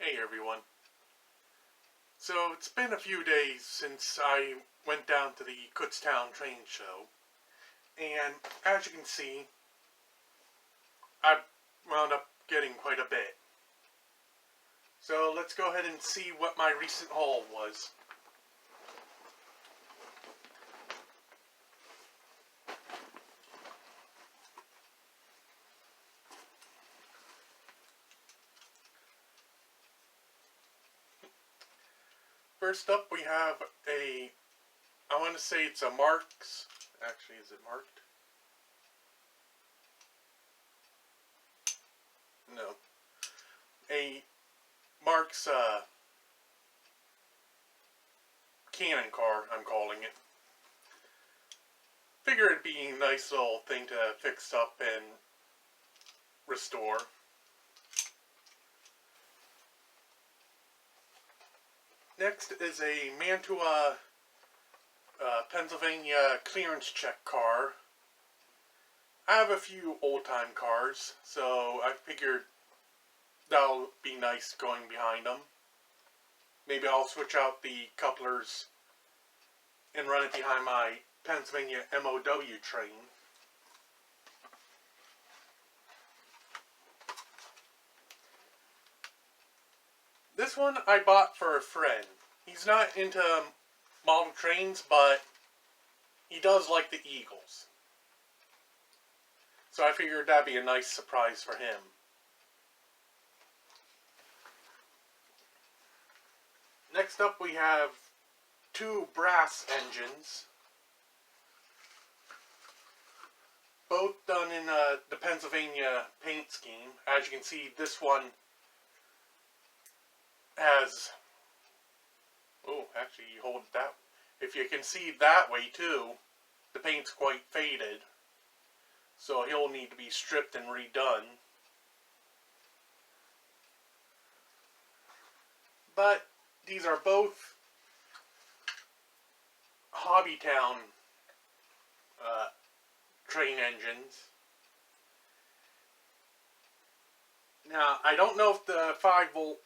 Hey everyone. So it's been a few days since I went down to the Kutztown train show, and as you can see, I wound up getting quite a bit. So let's go ahead and see what my recent haul was. First up we have I want to say it's a Marks, actually is it marked? No. A Marks cannon car, I'm calling it. Figure it'd be a nice little thing to fix up and restore. Next is a Mantua, Pennsylvania clearance check car. I have a few old-time cars, so I figured that'll be nice going behind them. Maybe I'll switch out the couplers and run it behind my Pennsylvania MOW train. This one I bought for a friend. He's not into model trains, but he does like the Eagles. So I figured that'd be a nice surprise for him. Next up we have two brass engines. Both done in the Pennsylvania paint scheme. As you can see, this one has... Oh, actually you hold that. If you can see that way too, the paint's quite faded. So he'll need to be stripped and redone. But these are both Hobbytown train engines. Now, I don't know if the 5-pole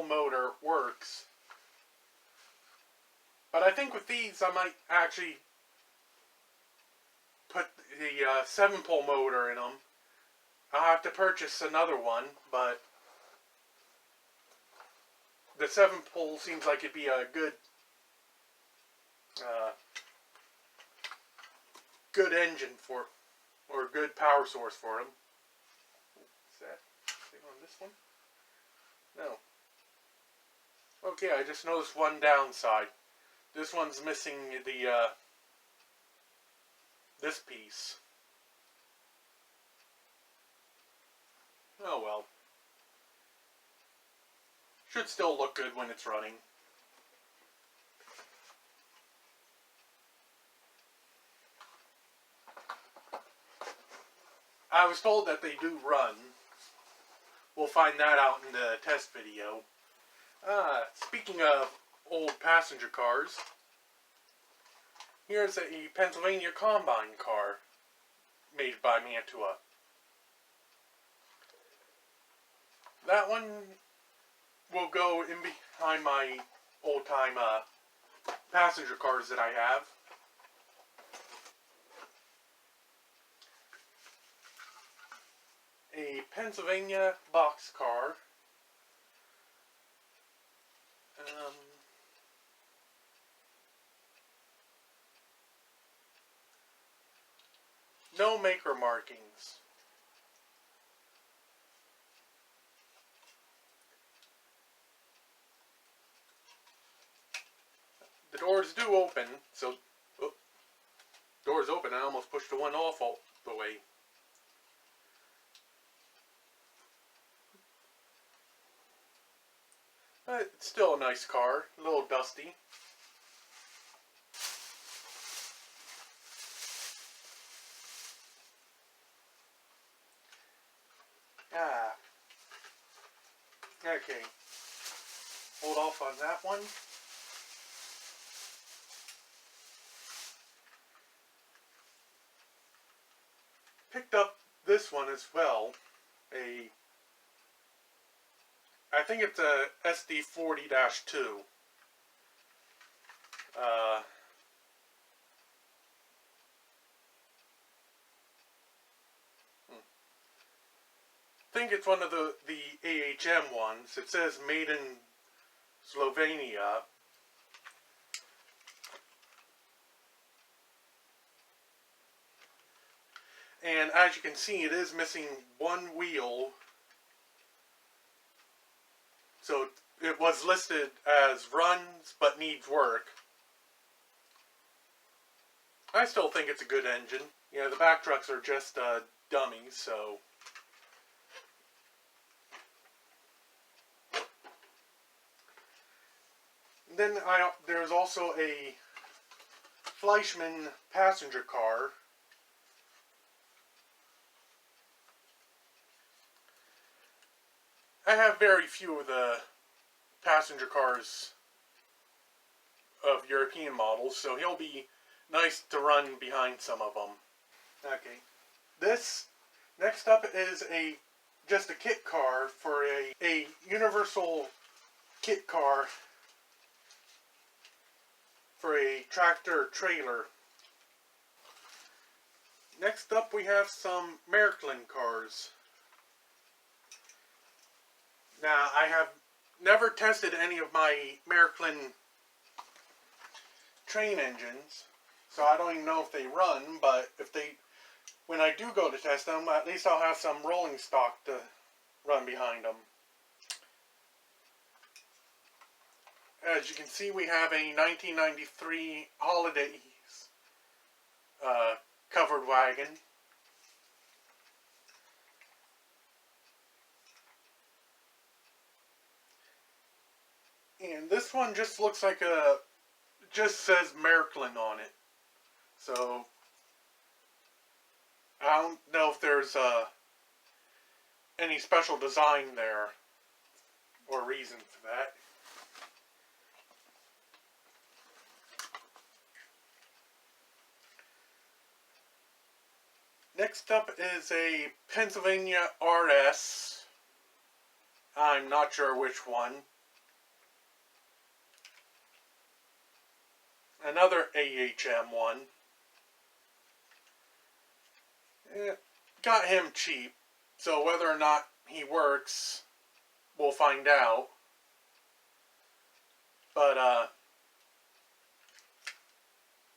motor works. But I think with these I might actually put the 7-pole motor in them. I'll have to purchase another one, but the 7-pole seems like it'd be a good engine for, or good power source for them. What's that? Thing on this one? No. Okay, I just noticed one downside. This one's missing the this piece. Oh well. Should still look good when it's running. I was told that they do run. We'll find that out in the test video. Speaking of old passenger cars, here's a Pennsylvania Combine car made by Mantua. That one will go in behind my old-time passenger cars that I have. A Pennsylvania boxcar. No maker markings. The doors do open, so... Oh, doors open, I almost pushed the one off all the way. But it's still a nice car, a little dusty. Okay. Hold off on that one. Picked up this one as well. A I think it's a SD40-2. Uh, I think it's one of the AHM ones. It says made in Slovenia. And as you can see, it is missing one wheel. So it was listed as runs but needs work. I still think it's a good engine. Yeah, the back trucks are just dummies, so. Then there's also a Fleischmann passenger car. I have very few of the passenger cars of European models, so he'll be nice to run behind some of them. Okay, this next up is just a kit car for a universal kit car for a tractor trailer. Next up we have some Märklin cars. Now, I have never tested any of my Märklin train engines, so I don't even know if they run, but when I do go to test them, at least I'll have some rolling stock to run behind them. As you can see, we have a 1993 Holidays covered wagon. And this one just looks like just says Märklin on it. So, I don't know if there's any special design there or reason for that. Next up is a Pennsylvania RS. I'm not sure which one. Another AHM one. Got him cheap, so whether or not he works, we'll find out. But,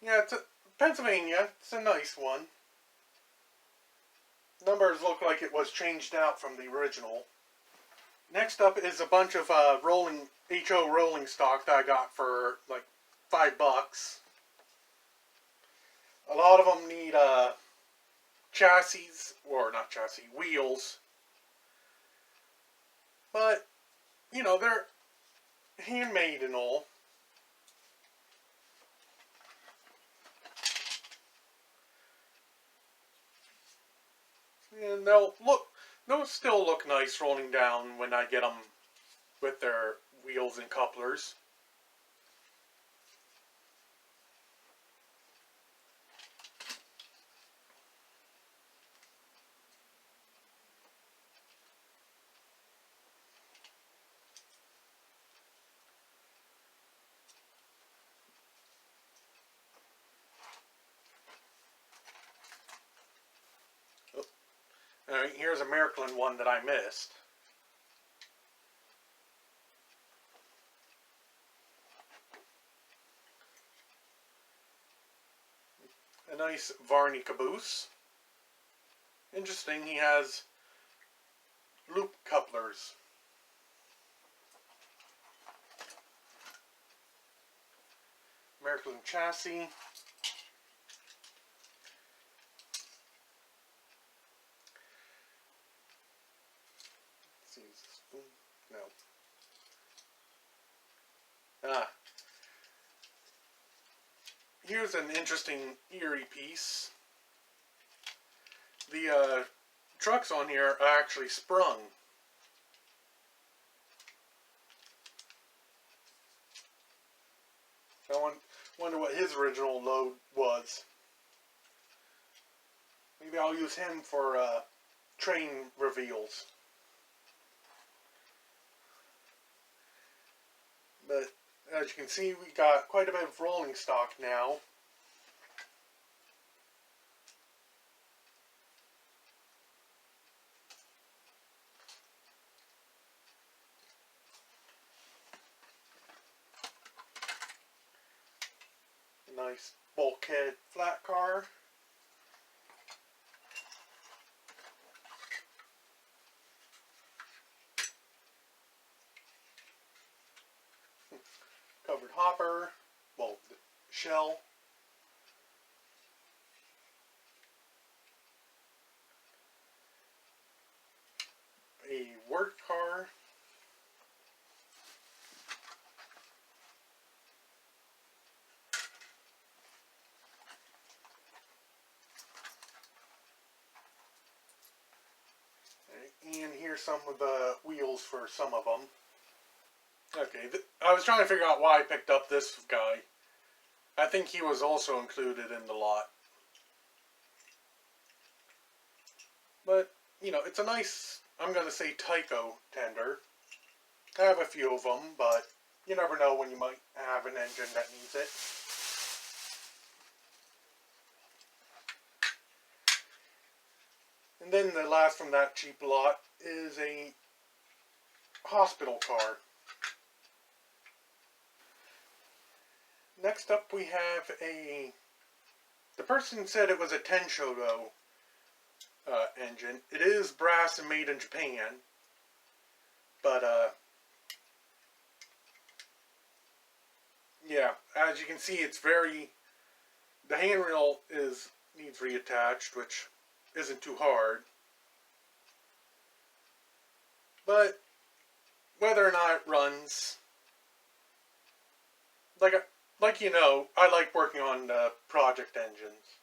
yeah, it's Pennsylvania. It's a nice one. Numbers look like it was changed out from the original. Next up is a bunch of HO rolling stock that I got for like $5. A lot of them need wheels. But, you know, they're handmade and all. And they'll still look nice rolling down when I get them with their wheels and couplers. Alright, here's a Märklin one that I missed. A nice Varney caboose. Interesting, he has loop couplers. Märklin chassis. No. Here's an interesting eerie piece. The trucks on here are actually sprung. I wonder what his original load was. Maybe I'll use him for train reveals. But as you can see, we got quite a bit of rolling stock now. A nice bulkhead flat car. Covered hopper, well, the shell. A work car. And here's some of the wheels for some of them. Okay, I was trying to figure out why I picked up this guy. I think he was also included in the lot. But, you know, it's a nice, I'm going to say Tyco tender. I have a few of them, but you never know when you might have an engine that needs it. And then the last from that cheap lot is a hospital car. Next up we have the person said it was a Tenshodo engine. It is brass and made in Japan, but yeah, as you can see, it's the handrail needs reattached, which isn't too hard. But whether or not it runs, like you know, I like working on project engines.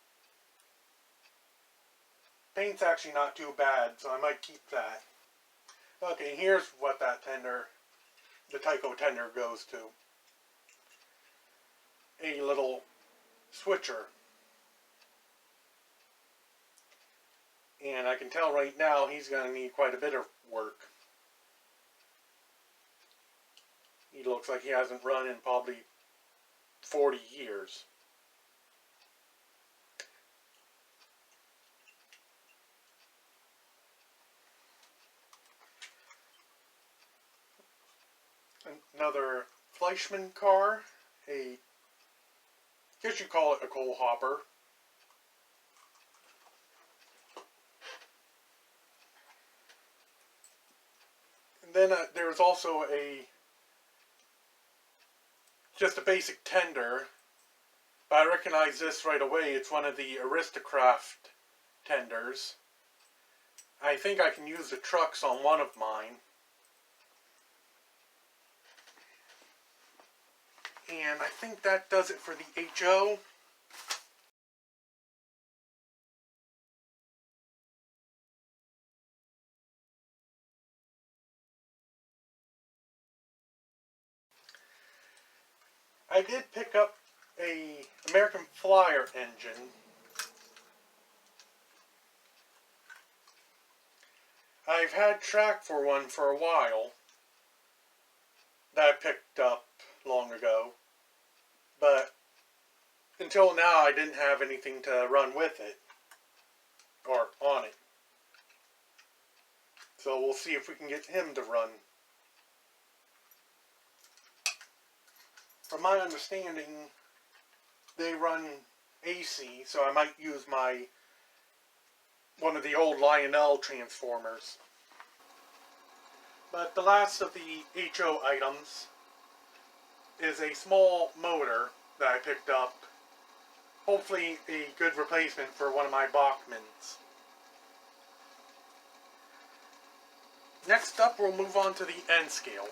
Paint's actually not too bad, so I might keep that. Okay, here's what that the Tyco tender goes to. A little switcher. And I can tell right now he's going to need quite a bit of work. He looks like he hasn't run in probably 40 years. Another Fleischmann car, I guess you call it a coal hopper. And then there's also just a basic tender. I recognize this right away. It's one of the Aristocraft tenders. I think I can use the trucks on one of mine. And I think that does it for the HO. I did pick up a American Flyer engine. I've had track for one for a while that I picked up long ago, but until now I didn't have anything to run with it or on it. So we'll see if we can get him to run. From my understanding, they run AC, so I might use one of the old Lionel transformers. But the last of the HO items is a small motor that I picked up. Hopefully a good replacement for one of my Bachmans. Next up, we'll move on to the N scale.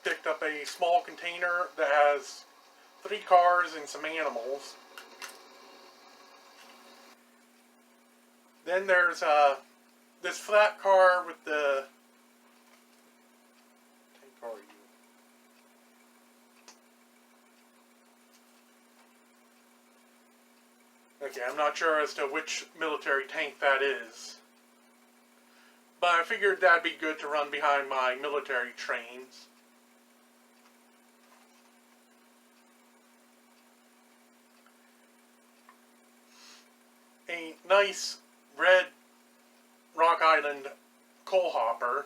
Picked up a small container that has 3 cars and some animals. Then there's this flat car with the... What are you? Okay, I'm not sure as to which military tank that is. But I figured that'd be good to run behind my military trains. A nice red Rock Island coal hopper,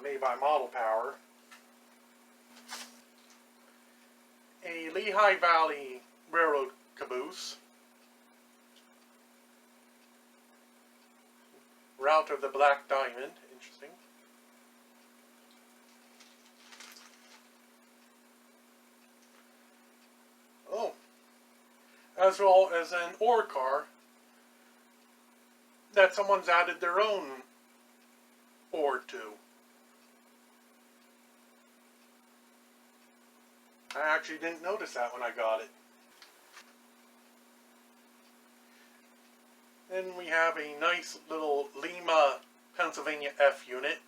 made by Model Power. A Lehigh Valley Railroad caboose. Route of the Black Diamond. Interesting. Oh. As well as an ore car that someone's added their own ore to. I actually didn't notice that when I got it. Then we have a nice little Lima, Pennsylvania F unit.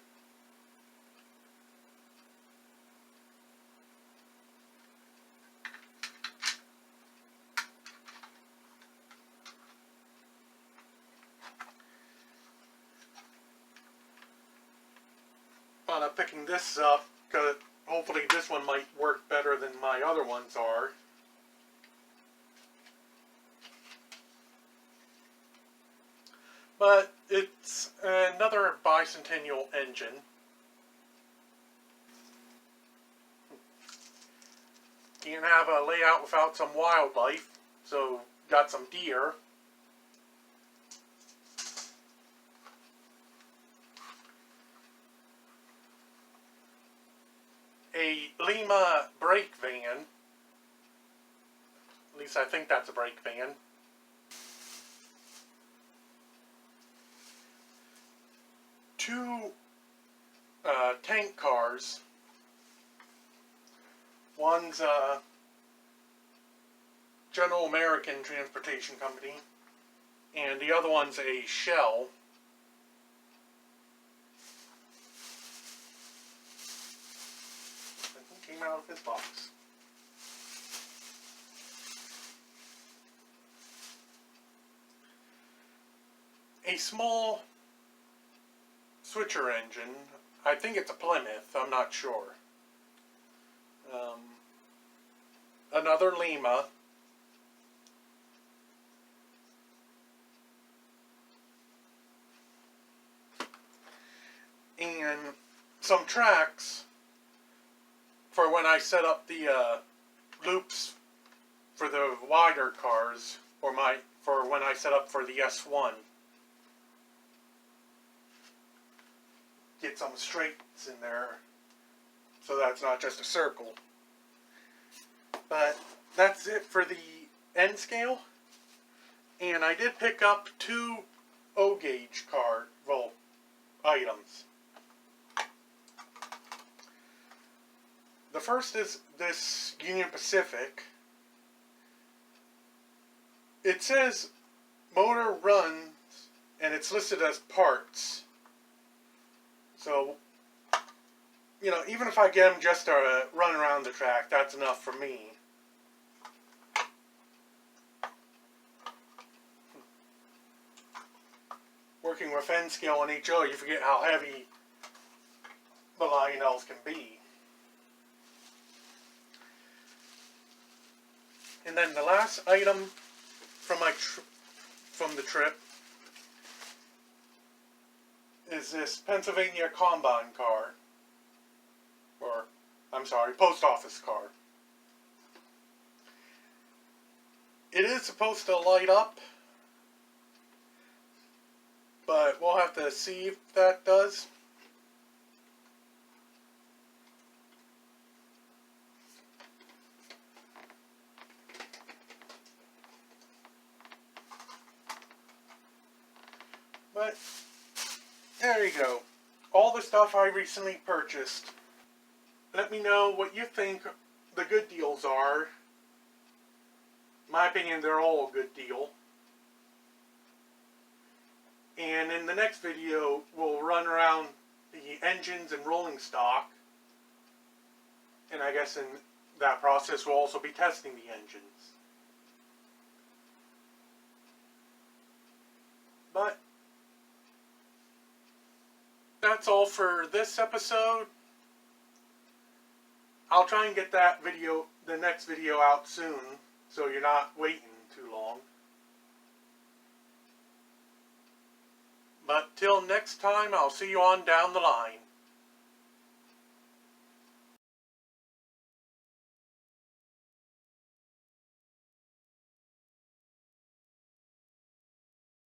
I'm picking this up because hopefully this one might work better than my other ones are. But it's another bicentennial engine. You can have a layout without some wildlife, so got some deer. A Lima brake van. At least I think that's a brake van. Two tank cars. One's General American Transportation Company, and the other one's a Shell. I think it came out of this box. A small switcher engine. I think it's a Plymouth, I'm not sure. Another Lima. And some tracks for when I set up the loops for the wider cars, or for when I set up for the S1. Get some straights in there, so that's not just a circle. But that's it for the N scale. And I did pick up two O-gauge items. The first is this Union Pacific. It says motor runs, and it's listed as parts. So, you know, even if I get them just to run around the track, that's enough for me. Working with N scale and HO, you forget how heavy the Lionels can be. And then the last item from from the trip is this Pennsylvania Combine car. Or, I'm sorry, post office car. It is supposed to light up, but we'll have to see if that does. But there you go. All the stuff I recently purchased. Let me know what you think the good deals are. In my opinion, they're all a good deal. And in the next video, we'll run around the engines and rolling stock. And I guess in that process, we'll also be testing the engines. that's all for this episode. I'll try and get the next video out soon, so you're not waiting too long. But till next time, I'll see you on down the line.